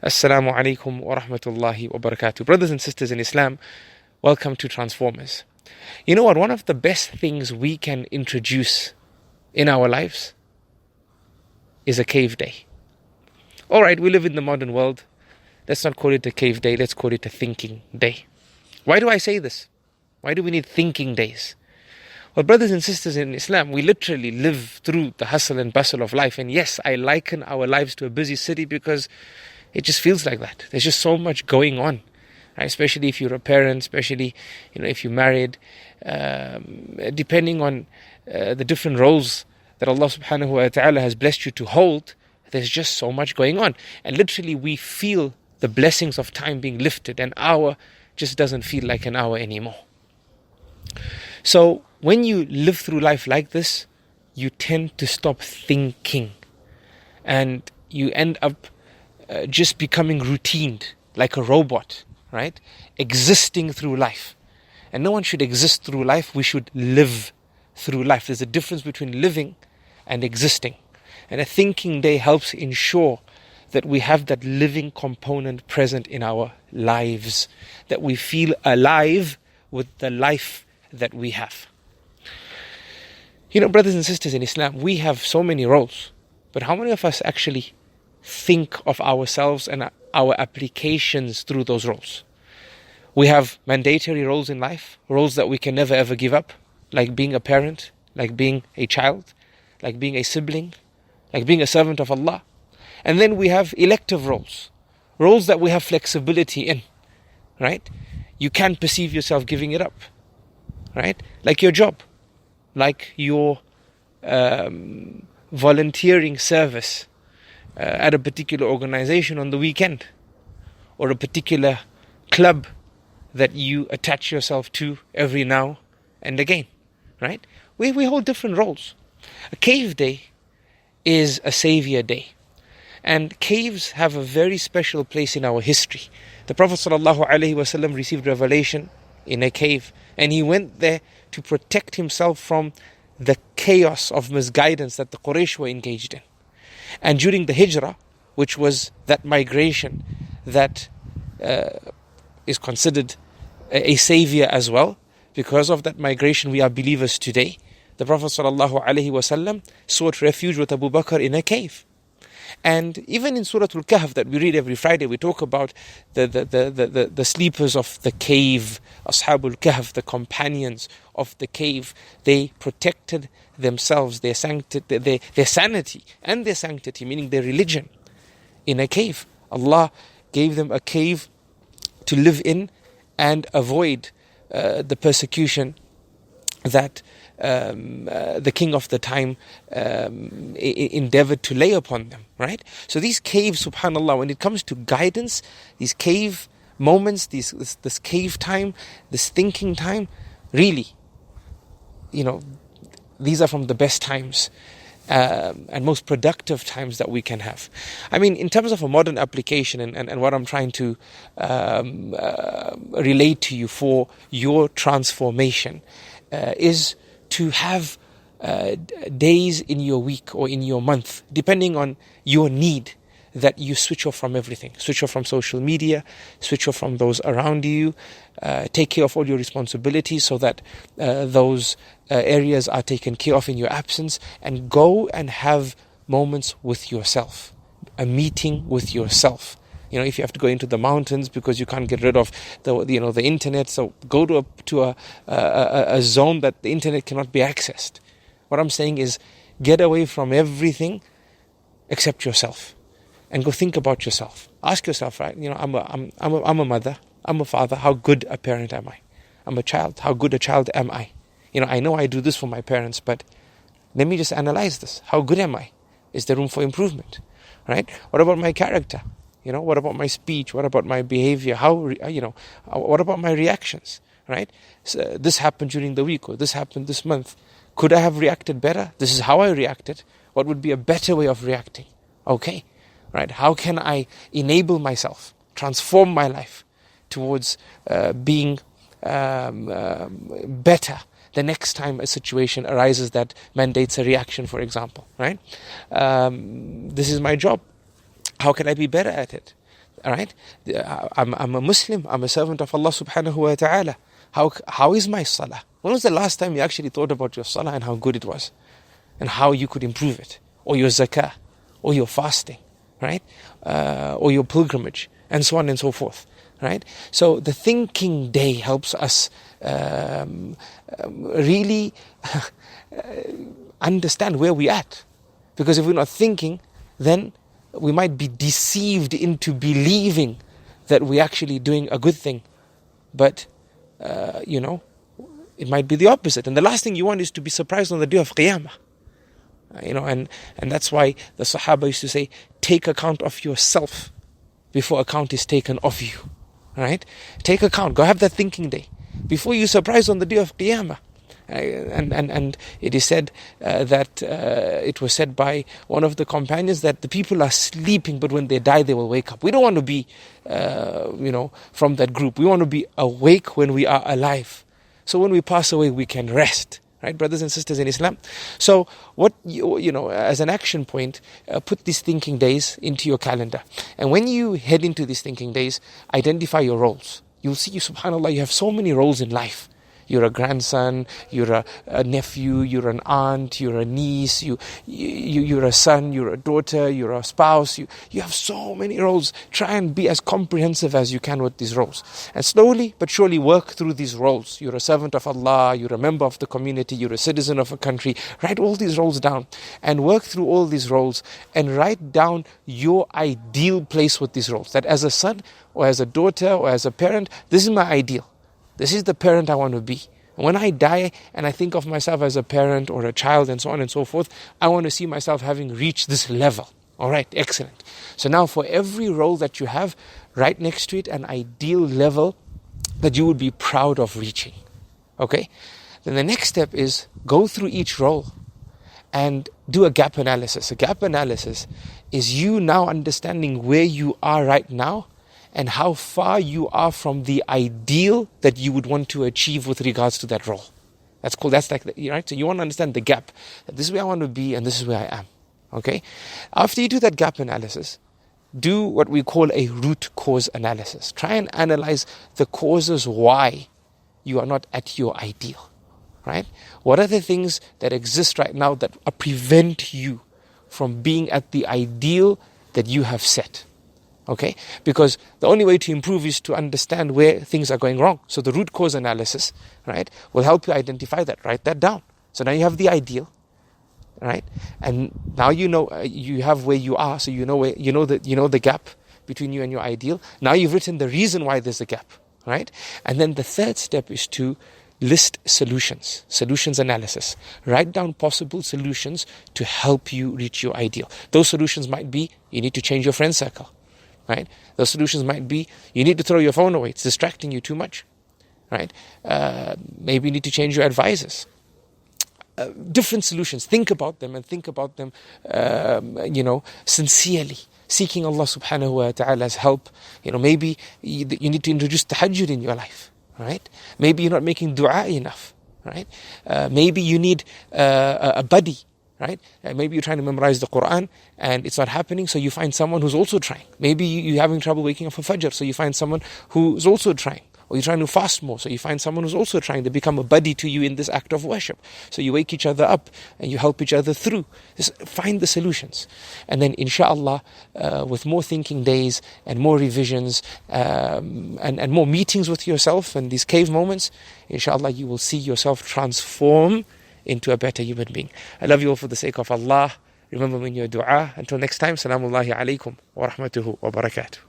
Assalamu alaikum wa rahmatullahi wa barakatuh. Brothers and sisters in Islam, welcome to Transformers. You know what? One of the best things we can introduce in our lives is a cave day. Alright, we live in the modern world. Let's not call it a cave day, let's call it a thinking day. Why do I say this? Why do we need thinking days? Well, brothers and sisters in Islam, we literally live through the hustle and bustle of life. And yes, I liken our lives to a busy city because it just feels like that. There's just so much going on, right? Especially if you're a parent, especially if you're married, depending on the different roles that Allah subhanahu wa ta'ala has blessed you to hold. There's just so much going on, and literally we feel the blessings of time being lifted. An hour just doesn't feel like an hour anymore. So when you live through life like this, you tend to stop thinking, and you end up just becoming routined, like a robot, right? Existing through life. And no one should exist through life, we should live through life. There's a difference between living and existing. And a thinking day helps ensure that we have that living component present in our lives, that we feel alive with the life that we have. Brothers and sisters in Islam, we have so many roles, but how many of us actually think of ourselves and our applications through those roles? We have mandatory roles in life, roles that we can never ever give up, like being a parent, like being a child, like being a sibling, like being a servant of Allah. And then we have elective roles, roles that we have flexibility in, right? You can perceive yourself giving it up, right? Like your job, like your volunteering service at a particular organization on the weekend, or a particular club that you attach yourself to every now and again, right? We hold different roles. A cave day is a savior day, and caves have a very special place in our history. The Prophet ﷺ received revelation in a cave, and he went there to protect himself from the chaos of misguidance that the Quraysh were engaged in. And during the Hijrah, which was that migration that is considered a savior as well, because of that migration we are believers today. The Prophet ﷺ sought refuge with Abu Bakr in a cave. And even in Surah Al-Kahf that we read every Friday, we talk about the sleepers of the cave, Ashabul Kahf, the companions of the cave. They protected themselves, their sanity and their sanctity, meaning their religion, in a cave. Allah gave them a cave to live in and avoid the persecution that the king of the time endeavored to lay upon them, right? So these caves, subhanAllah, when it comes to guidance, these cave moments, this cave time, this thinking time, really, these are from the best times and most productive times that we can have. I mean, in terms of a modern application and what I'm trying to relate to you for your transformation is to have days in your week or in your month, depending on your need, that you switch off from everything. Switch off from social media, switch off from those around you, take care of all your responsibilities so that those areas are taken care of in your absence, and go and have moments with yourself, a meeting with yourself. If you have to go into the mountains because you can't get rid of the internet, so go to a zone that the internet cannot be accessed. What I'm saying is, get away from everything except yourself, and go think about yourself. Ask yourself, right? I'm a mother, I'm a father. How good a parent am I? I'm a child. How good a child am I? I know I do this for my parents, but let me just analyze this. How good am I? Is there room for improvement? Right? What about my character? What about my speech? What about my behavior? What about my reactions? Right? So this happened during the week, or this happened this month. Could I have reacted better? This is how I reacted. What would be a better way of reacting? Okay. Right? How can I enable myself, transform my life towards being better the next time a situation arises that mandates a reaction, for example, right? This is my job. How can I be better at it? All right? I'm a Muslim. I'm a servant of Allah subhanahu wa ta'ala. How is my salah? When was the last time you actually thought about your salah and how good it was? And how you could improve it? Or your zakah? Or your fasting? Right? Or your pilgrimage? And so on and so forth. Right? So the thinking day helps us really understand where we're at. Because if we're not thinking, then we might be deceived into believing that we're actually doing a good thing. But, it might be the opposite. And the last thing you want is to be surprised on the day of Qiyamah. And that's why the Sahaba used to say, take account of yourself before account is taken of you. Right? Take account. Go have that thinking day before you're surprised on the day of Qiyamah. And it is said that it was said by one of the companions that the people are sleeping, but when they die, they will wake up. We don't want to be, from that group. We want to be awake when we are alive. So when we pass away, we can rest. Right, brothers and sisters in Islam? So what, as an action point, put these thinking days into your calendar. And when you head into these thinking days, identify your roles. You'll see, subhanAllah, you have so many roles in life. You're a grandson, you're a nephew, you're an aunt, you're a niece, you're a son, you're a daughter, you're a spouse. You have so many roles. Try and be as comprehensive as you can with these roles. And slowly but surely work through these roles. You're a servant of Allah, you're a member of the community, you're a citizen of a country. Write all these roles down and work through all these roles and write down your ideal place with these roles. That as a son or as a daughter or as a parent, this is my ideal. This is the parent I want to be. And when I die and I think of myself as a parent or a child and so on and so forth, I want to see myself having reached this level. All right, excellent. So now for every role that you have, right next to it an ideal level that you would be proud of reaching. Okay? Then the next step is go through each role and do a gap analysis. A gap analysis is you now understanding where you are right now and how far you are from the ideal that you would want to achieve with regards to that role. That's cool. That's like, right? So you want to understand the gap. This is where I want to be and this is where I am. Okay? After you do that gap analysis, do what we call a root cause analysis. Try and analyze the causes why you are not at your ideal. Right? What are the things that exist right now that prevent you from being at the ideal that you have set? Okay? Because the only way to improve is to understand where things are going wrong. So the root cause analysis, right, will help you identify that. Write that down. So now you have the ideal, right? And now you know you have where you are. So you know the gap between you and your ideal. Now you've written the reason why there's a gap, right? And then the third step is to list solutions analysis. Write down possible solutions to help you reach your ideal. Those solutions might be you need to change your friend circle. Right? Those solutions might be you need to throw your phone away. It's distracting you too much. Right? Maybe you need to change your advisors. Different solutions. Think about them and think about them, sincerely. Seeking Allah subhanahu wa ta'ala's help. Maybe you need to introduce tahajjud in your life. Right? Maybe you're not making dua enough. Right? Maybe you need a buddy. Right? Maybe you're trying to memorize the Qur'an and it's not happening, so you find someone who's also trying. Maybe you're having trouble waking up for Fajr, so you find someone who's also trying. Or you're trying to fast more, so you find someone who's also trying to become a buddy to you in this act of worship. So you wake each other up and you help each other through. Just find the solutions. And then inshallah, with more thinking days and more revisions and more meetings with yourself and these cave moments, inshallah you will see yourself transform into a better human being. I love you all for the sake of Allah. Remember me in your dua. Until next time, Salamullahi alaikum wa rahmatuhu wa barakatuh.